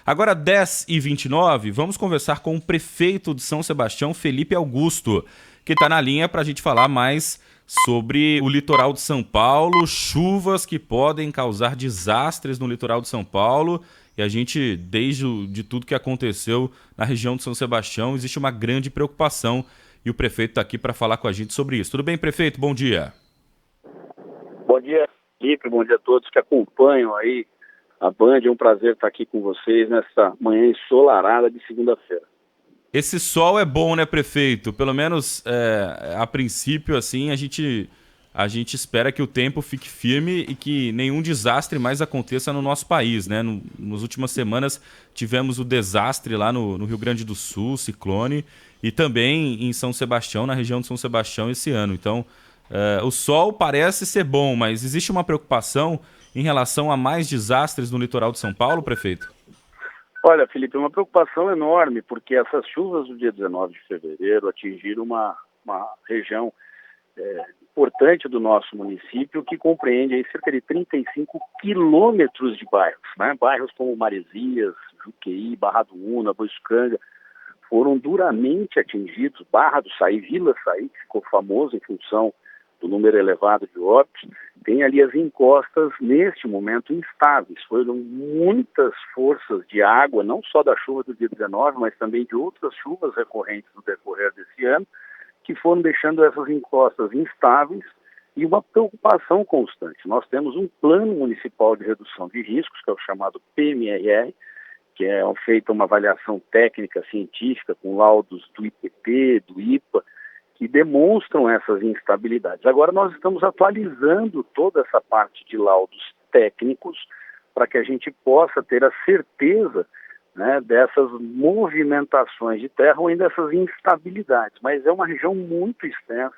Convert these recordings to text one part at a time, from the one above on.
Agora, 10h29, vamos conversar com o prefeito de São Sebastião, Felipe Augusto, que está na linha para a gente falar mais sobre o litoral de São Paulo, chuvas que podem causar desastres no litoral de São Paulo. E a gente, de tudo que aconteceu na região de São Sebastião, existe uma grande preocupação. E o prefeito está aqui para falar com a gente sobre isso. Tudo bem, prefeito? Bom dia. Bom dia, Felipe. Bom dia a todos que acompanham aí a Band. É um prazer estar aqui com vocês nessa manhã ensolarada de segunda-feira. Esse sol é bom, né, prefeito? Pelo menos a princípio, assim, a gente espera que o tempo fique firme e que nenhum desastre mais aconteça no nosso país, né? Nas últimas semanas tivemos o desastre lá no Rio Grande do Sul, ciclone, e também em São Sebastião, na região de São Sebastião esse ano. Então, o sol parece ser bom, mas existe uma preocupação em relação a mais desastres no litoral de São Paulo, prefeito? Olha, Felipe, é uma preocupação enorme, porque essas chuvas do dia 19 de fevereiro atingiram uma região importante do nosso município, que compreende aí cerca de 35 quilômetros de bairros, né? Bairros como Maresias, Juqueí, Barra do Una, Boiçucanga, foram duramente atingidos. Barra do Saí, Vila Saí, que ficou famoso em função do número elevado de óbitos, tem ali as encostas, neste momento, instáveis. Foram muitas forças de água, não só da chuva do dia 19, mas também de outras chuvas recorrentes no decorrer desse ano, que foram deixando essas encostas instáveis e uma preocupação constante. Nós temos um plano municipal de redução de riscos, que é o chamado PMRR, que é feita uma avaliação técnica científica com laudos do IPT, do IPA, que demonstram essas instabilidades. Agora nós estamos atualizando toda essa parte de laudos técnicos para que a gente possa ter a certeza, né, dessas movimentações de terra ou ainda dessas instabilidades. Mas é uma região muito extensa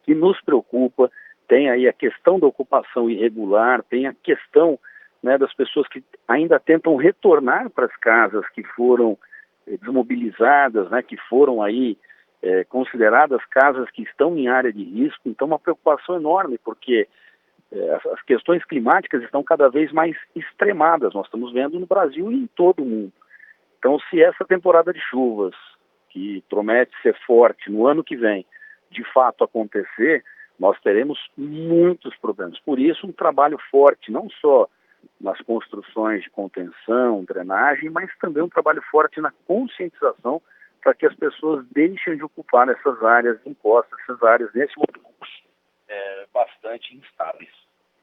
que nos preocupa. Tem aí a questão da ocupação irregular, tem a questão, né, das pessoas que ainda tentam retornar para as casas que foram desmobilizadas, né, que foram aí consideradas casas que estão em área de risco. Então, uma preocupação enorme, porque as questões climáticas estão cada vez mais extremadas. Nós estamos vendo no Brasil e em todo o mundo. Então, se essa temporada de chuvas, que promete ser forte no ano que vem, de fato acontecer, nós teremos muitos problemas. Por isso, um trabalho forte, não só nas construções de contenção, drenagem, mas também um trabalho forte na conscientização para que as pessoas deixem de ocupar essas áreas impostas, essas áreas, nesse momento, bastante instáveis.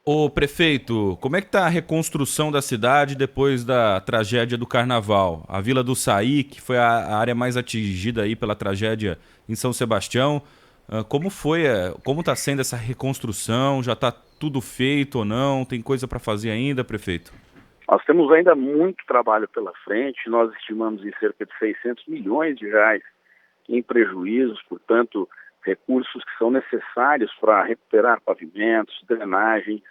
Ô, prefeito, como é que está a reconstrução da cidade depois da tragédia do Carnaval? A Vila do Saí, que foi a área mais atingida aí pela tragédia em São Sebastião, como está sendo essa reconstrução? Já está tudo feito ou não? Tem coisa para fazer ainda, prefeito? Nós temos ainda muito trabalho pela frente. Nós estimamos em cerca de 600 milhões de reais em prejuízos, portanto, recursos que são necessários para recuperar pavimentos, drenagens,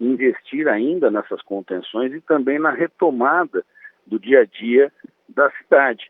investir ainda nessas contenções e também na retomada do dia a dia da cidade.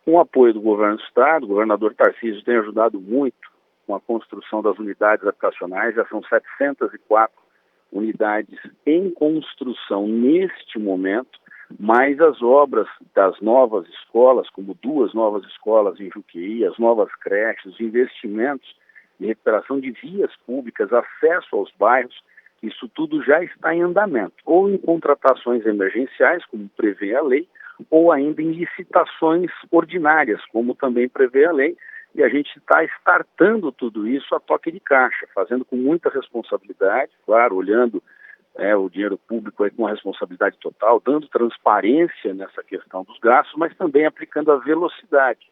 Com o apoio do governo do estado, o governador Tarcísio tem ajudado muito com a construção das unidades habitacionais. Já são 704 unidades em construção neste momento, mais as obras das novas escolas, como 2 novas escolas em Juqueí, as novas creches, investimentos de recuperação de vias públicas, acesso aos bairros. Isso tudo já está em andamento, ou em contratações emergenciais, como prevê a lei, ou ainda em licitações ordinárias, como também prevê a lei. E a gente está startando tudo isso a toque de caixa, fazendo com muita responsabilidade, claro, olhando o dinheiro público aí com a responsabilidade total, dando transparência nessa questão dos gastos, mas também aplicando a velocidade,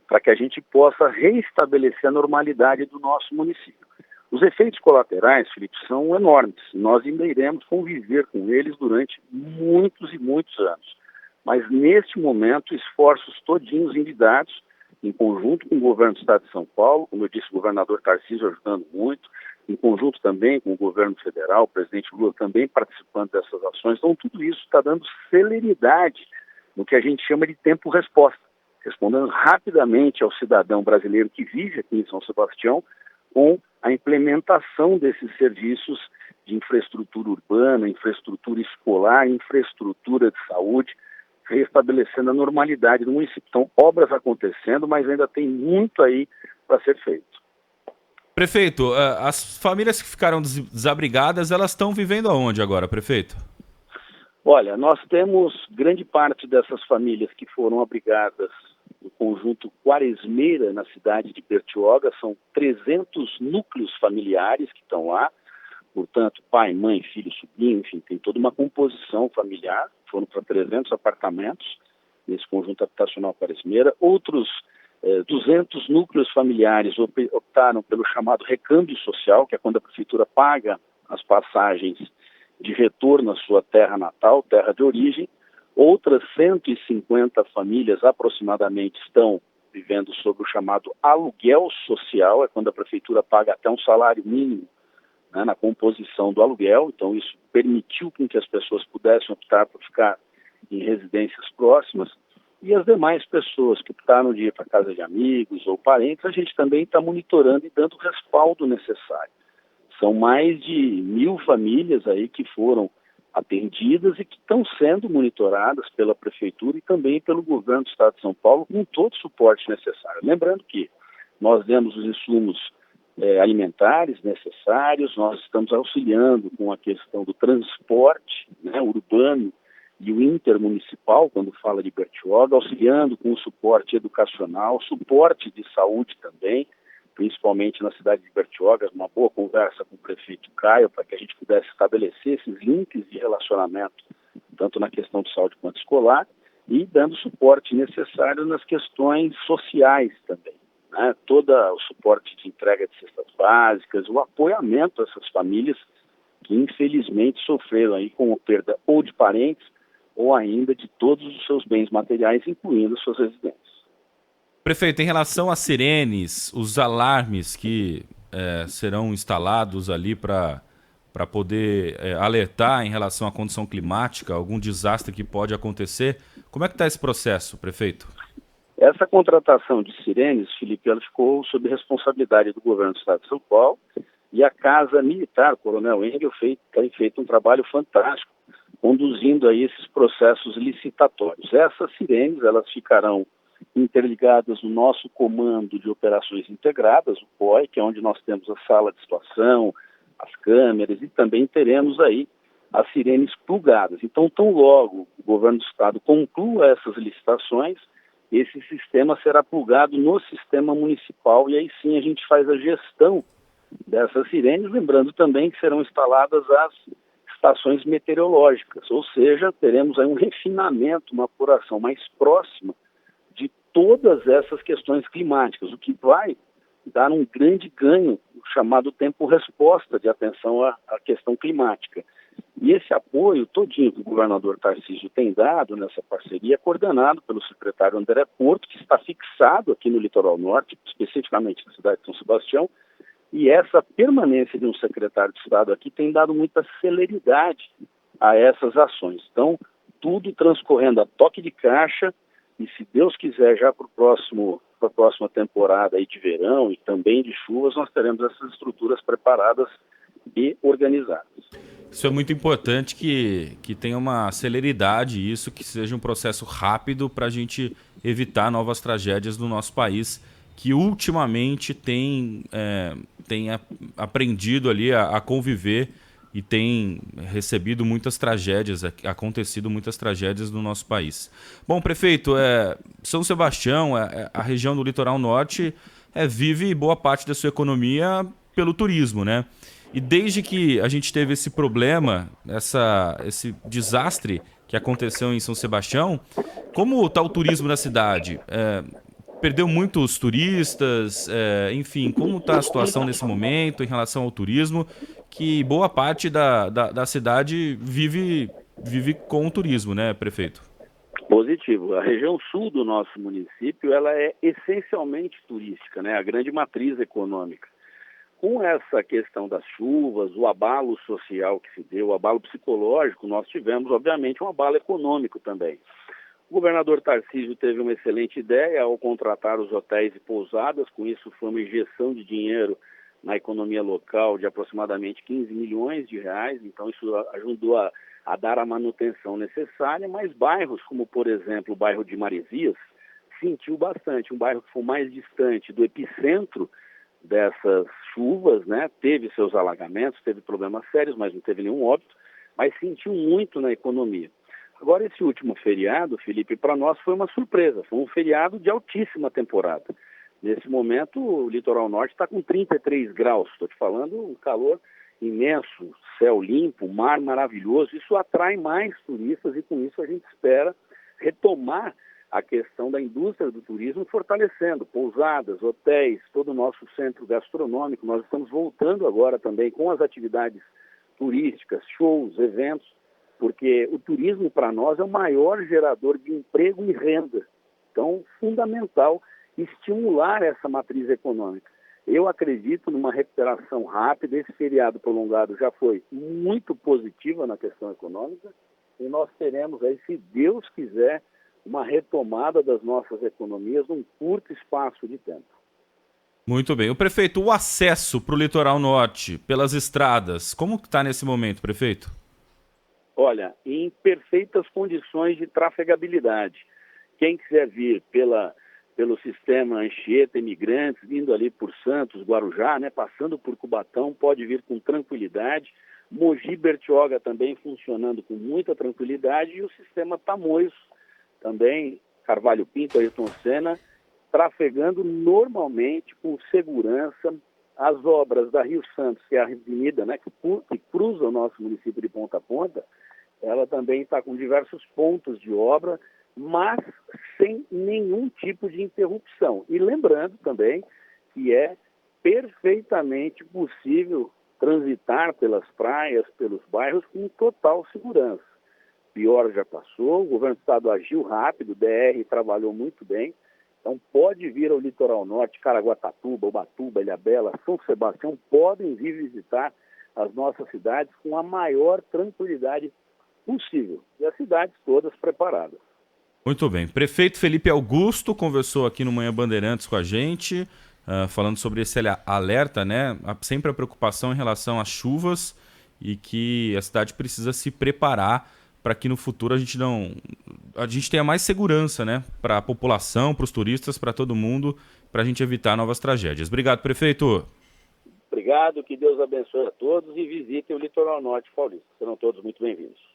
para que a gente possa reestabelecer a normalidade do nosso município. Os efeitos colaterais, Felipe, são enormes. Nós ainda iremos conviver com eles durante muitos e muitos anos. Mas, neste momento, esforços todinhos envidados, em conjunto com o governo do estado de São Paulo, como eu disse, o governador Tarcísio ajudando muito, em conjunto também com o governo federal, o presidente Lula também participando dessas ações. Então, tudo isso está dando celeridade no que a gente chama de tempo-resposta, respondendo rapidamente ao cidadão brasileiro que vive aqui em São Sebastião com a implementação desses serviços de infraestrutura urbana, infraestrutura escolar, infraestrutura de saúde, restabelecendo a normalidade do município. Então, obras acontecendo, mas ainda tem muito aí para ser feito. Prefeito, as famílias que ficaram desabrigadas, elas estão vivendo aonde agora, prefeito? Olha, nós temos grande parte dessas famílias que foram abrigadas no conjunto Quaresmeira, na cidade de Bertioga. São 300 núcleos familiares que estão lá, portanto, pai, mãe, filho, sobrinho, enfim, tem toda uma composição familiar. Foram para 300 apartamentos nesse conjunto habitacional Quaresmeira. Outros 200 núcleos familiares optaram pelo chamado recâmbio social, que é quando a prefeitura paga as passagens de retorno à sua terra natal, terra de origem. Outras 150 famílias aproximadamente estão vivendo sob o chamado aluguel social, é quando a prefeitura paga até um salário mínimo, né, na composição do aluguel. Então isso permitiu que as pessoas pudessem optar por ficar em residências próximas. E as demais pessoas que optaram de ir para casa de amigos ou parentes, a gente também está monitorando e dando o respaldo necessário. São mais de 1.000 famílias aí que foram atendidas e que estão sendo monitoradas pela Prefeitura e também pelo Governo do Estado de São Paulo com todo o suporte necessário. Lembrando que nós demos os insumos alimentares necessários, nós estamos auxiliando com a questão do transporte, né, urbano e o intermunicipal, quando fala de Bertioga, auxiliando com o suporte educacional, suporte de saúde também, principalmente na cidade de Bertioga, uma boa conversa com o prefeito Caio, para que a gente pudesse estabelecer esses links de relacionamento, tanto na questão de saúde quanto escolar, e dando suporte necessário nas questões sociais também, né? Todo o suporte de entrega de cestas básicas, o apoiamento a essas famílias que infelizmente sofreram aí com a perda ou de parentes ou ainda de todos os seus bens materiais, incluindo suas residências. Prefeito, em relação às sirenes, os alarmes que serão instalados ali para poder alertar em relação à condição climática, algum desastre que pode acontecer, como é que está esse processo, prefeito? Essa contratação de sirenes, Felipe, ela ficou sob responsabilidade do governo do Estado de São Paulo, e a Casa Militar, Coronel Engel, tem feito um trabalho fantástico, conduzindo aí esses processos licitatórios. Essas sirenes, elas ficarão interligadas no nosso Comando de Operações Integradas, o COI, que é onde nós temos a sala de situação, as câmeras, e também teremos aí as sirenes plugadas. Então, tão logo o governo do Estado conclua essas licitações, esse sistema será plugado no sistema municipal e aí sim a gente faz a gestão dessas sirenes, lembrando também que serão instaladas as estações meteorológicas, ou seja, teremos aí um refinamento, uma apuração mais próxima de todas essas questões climáticas, o que vai dar um grande ganho, chamado tempo-resposta de atenção à questão climática. E esse apoio todinho que o governador Tarcísio tem dado nessa parceria é coordenado pelo secretário André Porto, que está fixado aqui no Litoral Norte, especificamente na cidade de São Sebastião, e essa permanência de um secretário de Estado aqui tem dado muita celeridade a essas ações. Então, tudo transcorrendo a toque de caixa e, se Deus quiser, já para a próxima temporada aí de verão e também de chuvas, nós teremos essas estruturas preparadas e organizadas. Isso é muito importante que tenha uma celeridade, isso, que seja um processo rápido para a gente evitar novas tragédias no nosso país, que ultimamente tem aprendido ali a conviver e tem recebido muitas tragédias, acontecido muitas tragédias no nosso país. Bom, prefeito, São Sebastião, a região do Litoral Norte, vive boa parte da sua economia pelo turismo, né? E desde que a gente teve esse problema, esse desastre que aconteceu em São Sebastião, como está o turismo na cidade? Perdeu muitos turistas, enfim, como está a situação nesse momento em relação ao turismo, que boa parte da cidade vive com o turismo, né, prefeito? Positivo. A região sul do nosso município, ela é essencialmente turística, né? A grande matriz econômica. Com essa questão das chuvas, o abalo social que se deu, o abalo psicológico, nós tivemos, obviamente, um abalo econômico também. O governador Tarcísio teve uma excelente ideia ao contratar os hotéis e pousadas, com isso foi uma injeção de dinheiro na economia local de aproximadamente 15 milhões de reais, então isso ajudou a a dar a manutenção necessária, mas bairros como, por exemplo, o bairro de Maresias, sentiu bastante. Um bairro que foi mais distante do epicentro dessas chuvas, né? Teve seus alagamentos, teve problemas sérios, mas não teve nenhum óbito, mas sentiu muito na economia. Agora, esse último feriado, Felipe, para nós foi uma surpresa, foi um feriado de altíssima temporada. Nesse momento, o litoral norte está com 33 graus, estou te falando, um calor imenso, céu limpo, mar maravilhoso. Isso atrai mais turistas e com isso a gente espera retomar a questão da indústria do turismo, fortalecendo pousadas, hotéis, todo o nosso centro gastronômico. Nós estamos voltando agora também com as atividades turísticas, shows, eventos, porque o turismo para nós é o maior gerador de emprego e renda. Então, fundamental estimular essa matriz econômica. Eu acredito numa recuperação rápida. Esse feriado prolongado já foi muito positiva na questão econômica e nós teremos aí, se Deus quiser, uma retomada das nossas economias num curto espaço de tempo. Muito bem. O prefeito, o acesso para o litoral norte pelas estradas, como está nesse momento, prefeito? Olha, em perfeitas condições de trafegabilidade. Quem quiser vir pelo sistema Anchieta Imigrantes, vindo ali por Santos, Guarujá, né, passando por Cubatão, pode vir com tranquilidade. Mogi Bertioga também funcionando com muita tranquilidade e o sistema Tamoios também, Carvalho Pinto, Ayrton Senna, trafegando normalmente, com segurança. As obras da Rio Santos, que é a avenida, né, que cruza o nosso município de ponta a ponta, ela também está com diversos pontos de obra, mas sem nenhum tipo de interrupção. E lembrando também que é perfeitamente possível transitar pelas praias, pelos bairros, com total segurança. Pior já passou, o governo do estado agiu rápido, o DR trabalhou muito bem, então pode vir ao litoral norte, Caraguatatuba, Ubatuba, Ilhabela, São Sebastião, podem vir visitar as nossas cidades com a maior tranquilidade possível, e as cidades todas preparadas. Muito bem. Prefeito Felipe Augusto conversou aqui no Manhã Bandeirantes com a gente, falando sobre esse alerta, né? Sempre a preocupação em relação às chuvas e que a cidade precisa se preparar para que no futuro a gente tenha mais segurança, né? Para a população, para os turistas, para todo mundo, para a gente evitar novas tragédias. Obrigado, prefeito. Obrigado, que Deus abençoe a todos e visitem o litoral norte paulista. Serão todos muito bem-vindos.